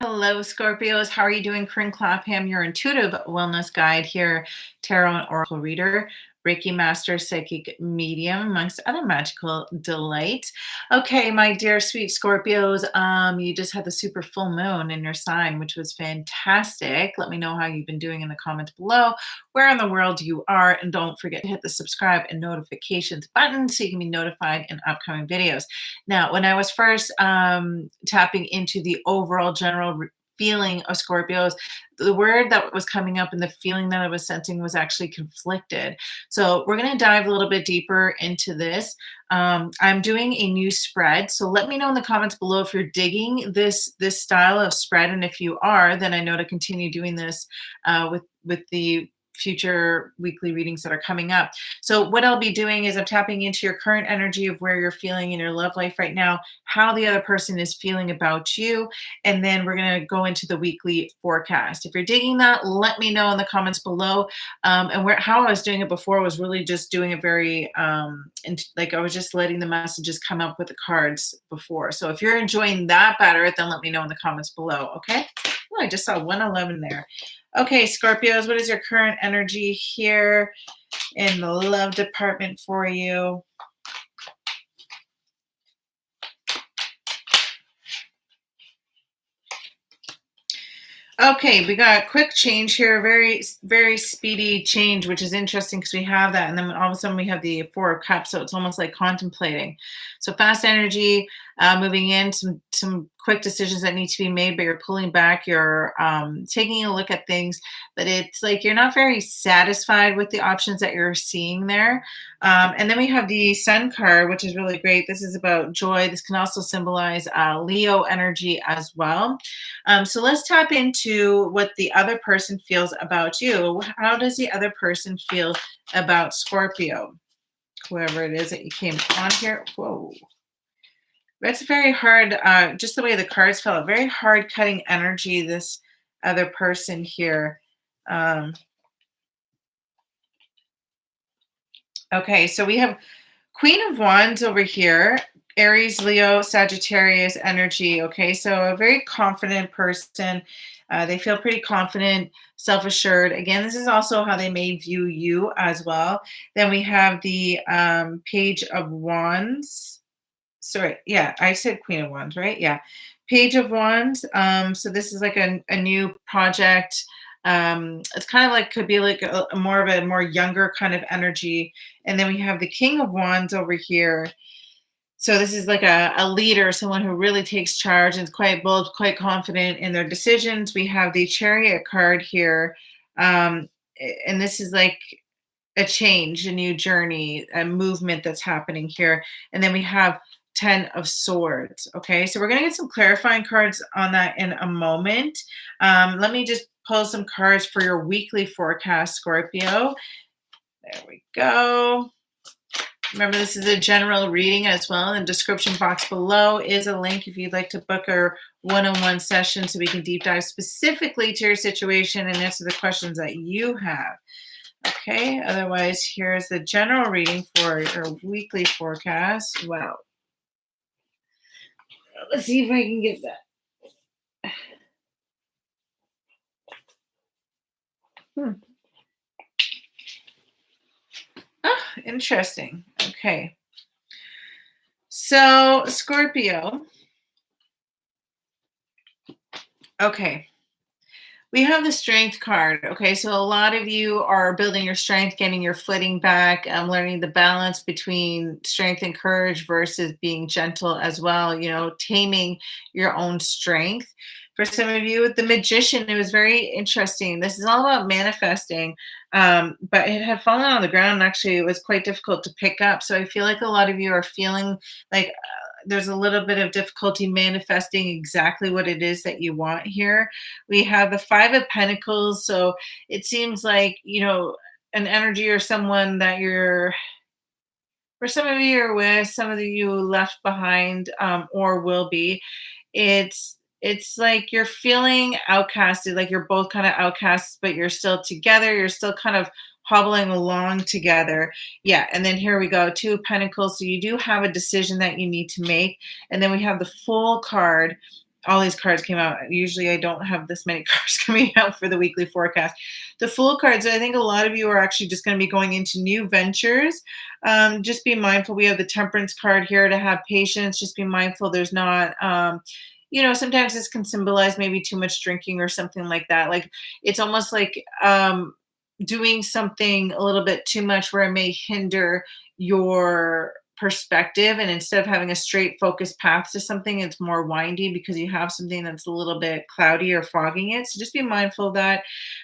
Hello, Scorpios. How are you doing? Corinne Clapham, your intuitive wellness guide here, tarot and oracle reader, Reiki master, psychic medium, amongst other magical delights. Okay, my dear sweet Scorpios, you just had the super full moon in your sign, which was fantastic. Let me know how you've been doing in the comments below, where in the world you are, and don't forget to hit the subscribe and notifications button so you can be notified in upcoming videos. Now, when I was first tapping into the overall general feeling of Scorpios, the word that was coming up and the feeling that I was sensing was actually conflicted. So we're going to dive a little bit deeper into this. I'm doing a new spread, so let me know in the comments below if you're digging this style of spread, and if you are, then I know to continue doing this with the future weekly readings that are coming up. So what I'll be doing is I'm tapping into your current energy of where you're feeling in your love life right now, how the other person is feeling about you, and then we're going to go into the weekly forecast. If you're digging that, let me know in the comments below. And how I was doing it before was really just doing it very like I was just letting the messages come up with the cards before. So if you're enjoying that better, then let me know in the comments below. Okay. Oh, I just saw 111 there. Okay, Scorpios, what is your current energy here in the love department for you? Okay, we got a quick change here, very, very speedy change, which is interesting because we have that. And then all of a sudden we have the Four of Cups. So it's almost like contemplating. So fast energy, moving in, some quick decisions that need to be made, but you're pulling back, you're taking a look at things, but it's like you're not very satisfied with the options that you're seeing there. And then we have the Sun card, which is really great. This is about joy. This can also symbolize Leo energy as well. So let's tap into what the other person feels about you. How does the other person feel about Scorpio? Whoever it is that you came on here. Whoa. That's very hard, just the way the cards fell, very hard cutting energy, this other person here. Okay, so we have Queen of Wands over here, Aries, Leo, Sagittarius energy. Okay, so a very confident person. They feel pretty confident, self-assured. Again, this is also how they may view you as well. Then we have the Page of Wands. Sorry, yeah, I said Queen of Wands, right? Yeah. Page of Wands. So this is like a new project. It's kind of like, could be like a more younger kind of energy. And then we have the King of Wands over here. So this is like a leader, someone who really takes charge and is quite bold, quite confident in their decisions. We have the Chariot card here. And this is like a change, a new journey, a movement that's happening here. And then we have 10 of Swords. Okay, so we're going to get some clarifying cards on that in a moment. Let me just pull some cards for your weekly forecast, Scorpio. There we go. Remember, this is a general reading as well. In the description box below is a link if you'd like to book a one-on-one session so we can deep dive specifically to your situation and answer the questions that you have. Okay, otherwise, here's the general reading for your weekly forecast. Wow. Let's see if I can get that. Oh, interesting. Okay. So, Scorpio. Okay. We have the Strength card. Okay, so a lot of you are building your strength, getting your footing back, learning the balance between strength and courage versus being gentle as well, taming your own strength. For some of you, with the Magician, it was very interesting. This is all about manifesting, but it had fallen on the ground, and actually it was quite difficult to pick up. So I feel like a lot of you are feeling like there's a little bit of difficulty manifesting exactly what it is that you want here. We have the Five of Pentacles. So it seems like, an energy or someone that for some of you are with, some of you left behind, or will be. It's like you're feeling outcasted, like you're both kind of outcasts, but you're still together. You're still kind of hobbling along together. Yeah, and then here we go, Two of Pentacles. So you do have a decision that you need to make. And then we have the Fool card. all these cards came out. Usually I don't have this many cards coming out for the weekly forecast. The Fool cards, I think a lot of you are actually just going to be going into new ventures. Just be mindful. We have the Temperance card here to have patience. Just be mindful. There's not, sometimes this can symbolize maybe too much drinking or something like that. Like it's almost like doing something a little bit too much where it may hinder your perspective, and instead of having a straight focused path to something, it's more windy because you have something that's a little bit cloudy or fogging it. So just be mindful of that.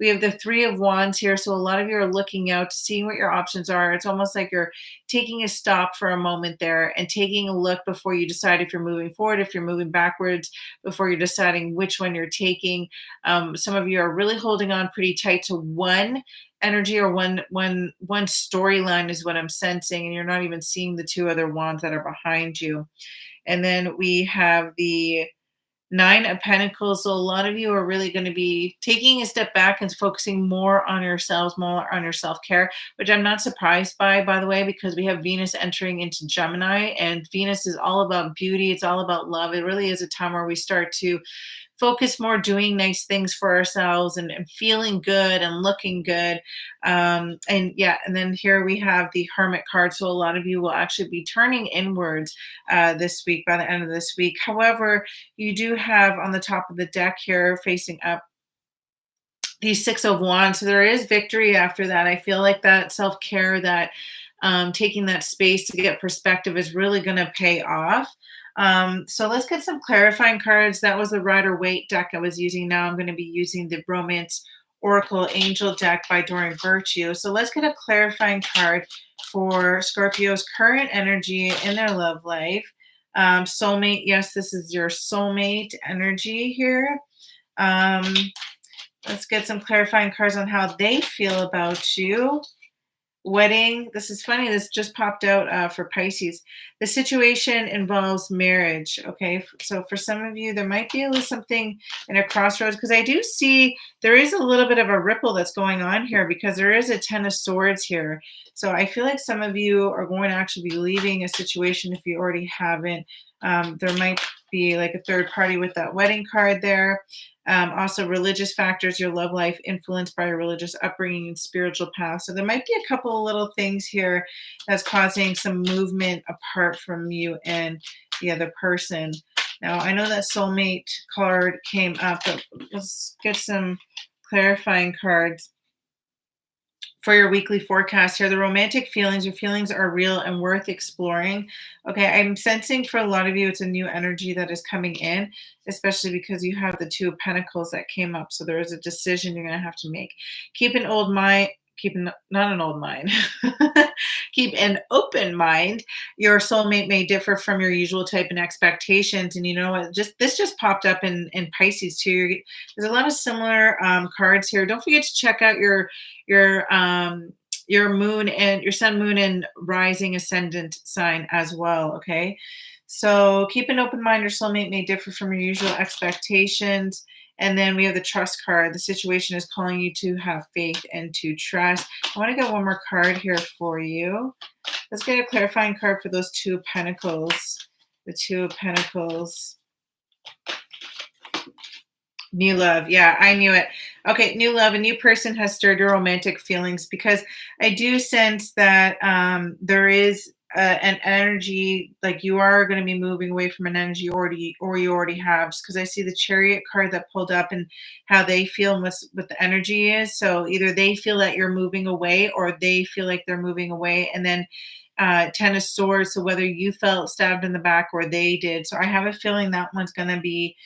We have the Three of Wands here, so a lot of you are looking out to seeing what your options are. It's almost like you're taking a stop for a moment there and taking a look before you decide if you're moving forward, if you're moving backwards, before you're deciding which one you're taking. Some of you are really holding on pretty tight to one energy or one storyline is what I'm sensing, and you're not even seeing the two other wands that are behind you. And then we have the Nine of Pentacles. So a lot of you are really going to be taking a step back and focusing more on yourselves, more on your self-care, which I'm not surprised by the way, because we have Venus entering into Gemini, and Venus is all about beauty. It's all about love. It really is a time where we start to focus more doing nice things for ourselves and feeling good and looking good. And then here we have the Hermit card. So a lot of you will actually be turning inwards this week, by the end of this week. However, you do have on the top of the deck here facing up the Six of Wands. So there is victory after that. I feel like that self-care, that taking that space to get perspective is really going to pay off. So let's get some clarifying cards. That was the Rider-Waite deck I was using. Now I'm going to be using the Bromance Oracle Angel deck by Doreen Virtue. So let's get a clarifying card for Scorpio's current energy in their love life. Soulmate, yes, this is your soulmate energy here. Let's get some clarifying cards on how they feel about you. Wedding. This is funny. This just popped out for Pisces. The situation involves marriage. Okay. So for some of you, there might be a little something in a crossroads, because I do see there is a little bit of a ripple that's going on here, because there is a Ten of Swords here. So I feel like some of you are going to actually be leaving a situation if you already haven't. There might be like a third party with that wedding card there. Also, religious factors, your love life influenced by your religious upbringing and spiritual path. So there might be a couple of little things here that's causing some movement apart from you and the other person. Now, I know that soulmate card came up, but let's get some clarifying cards for your weekly forecast here. The romantic feelings, your feelings are real and worth exploring. Okay, I'm sensing for a lot of you, it's a new energy that is coming in, especially because you have the Two of Pentacles that came up. So there is a decision you're going to have to make. Keep an old mind. Not an old mind. Keep an open mind. Your soulmate may differ from your usual type and expectations. And you know what? This just popped up in Pisces too. There's a lot of similar cards here. Don't forget to check out your moon and your sun, moon, and rising ascendant sign as well. Okay. So keep an open mind. Your soulmate may differ from your usual expectations. And then we have the Trust card. The situation is calling you to have faith and to trust. I want to get one more card here for you. Let's get a clarifying card for those Two of Pentacles. The Two of Pentacles. New love. Yeah, I knew it. Okay, new love. A new person has stirred your romantic feelings, because I do sense that there is an energy, like you are going to be moving away from an energy you already have, because I see the Chariot card that pulled up and how they feel and what the energy is. So either they feel that you're moving away, or they feel like they're moving away. And then Ten of Swords, so whether you felt stabbed in the back or they did. So I have a feeling that one's going to be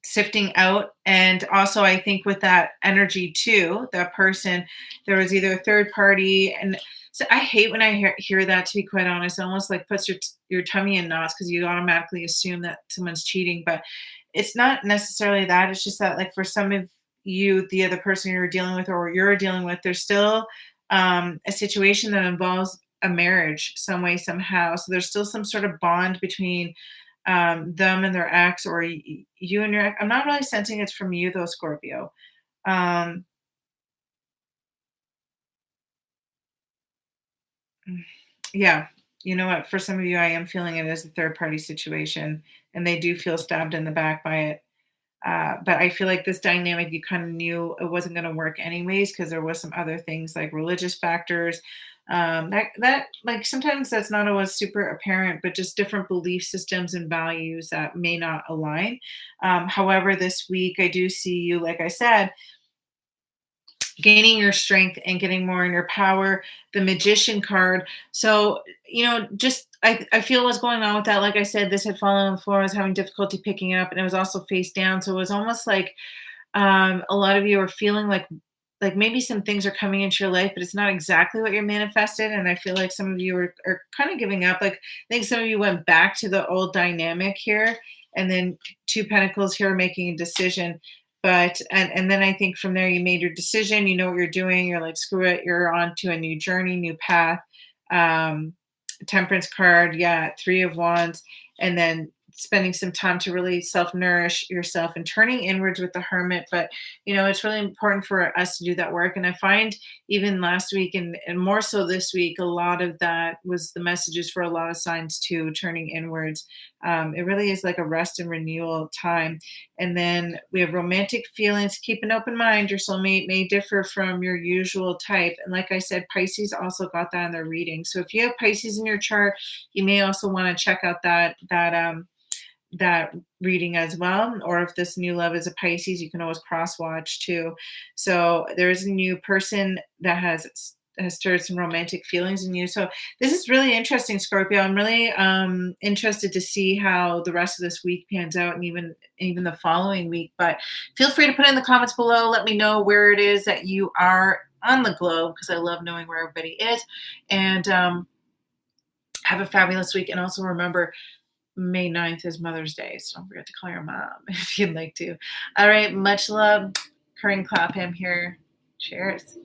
sifting out. And also I think with that energy too, that person, there was either a third party. And so I hate when I hear that, to be quite honest. It almost like puts your tummy in knots, because you automatically assume that someone's cheating. But it's not necessarily that. It's just that, like, for some of you, the other person you're dealing with or you're dealing with, there's still a situation that involves a marriage some way, somehow. So there's still some sort of bond between them and their ex, or you and your ex. I'm not really sensing it's from you though, Scorpio. Um, yeah, you know what? For some of you, I am feeling it as a third party situation, and they do feel stabbed in the back by it. But I feel like this dynamic, you kind of knew it wasn't going to work anyways because there was some other things like religious factors. That like sometimes that's not always super apparent, but just different belief systems and values that may not align. However, this week I do see you, like I said, gaining your strength and getting more in your power. The magician card. So, just I feel what's going on with that. Like I said, this had fallen on the floor. I was having difficulty picking it up, and it was also face down. So it was almost like a lot of you are feeling like maybe some things are coming into your life, but it's not exactly what you're manifested. And I feel like some of you are kind of giving up. Like I think some of you went back to the old dynamic here, and then two pentacles here making a decision. But and then I think from there you made your decision, you know what you're doing, you're like, screw it, you're on to a new journey, new path. Um, Temperance card, yeah, Three of Wands, and then spending some time to really self-nourish yourself and turning inwards with the Hermit. But it's really important for us to do that work. And I find even last week and more so this week, a lot of that was the messages for a lot of signs too, turning inwards. It really is like a rest and renewal time. And then we have romantic feelings. Keep an open mind. Your soulmate may differ from your usual type. And like I said, Pisces also got that in their reading. So if you have Pisces in your chart, you may also want to check out that reading as well. Or if this new love is a Pisces, you can always cross watch too. So there's a new person that has stirred some romantic feelings in you. So this is really interesting, Scorpio. I'm really interested to see how the rest of this week pans out, and even the following week. But feel free to put in the comments below. Let me know where it is that you are on the globe, because I love knowing where everybody is. And have a fabulous week. And also remember, May 9th is Mother's Day, so don't forget to call your mom if you'd like to. All right, much love. Corinne Clapham here. Cheers.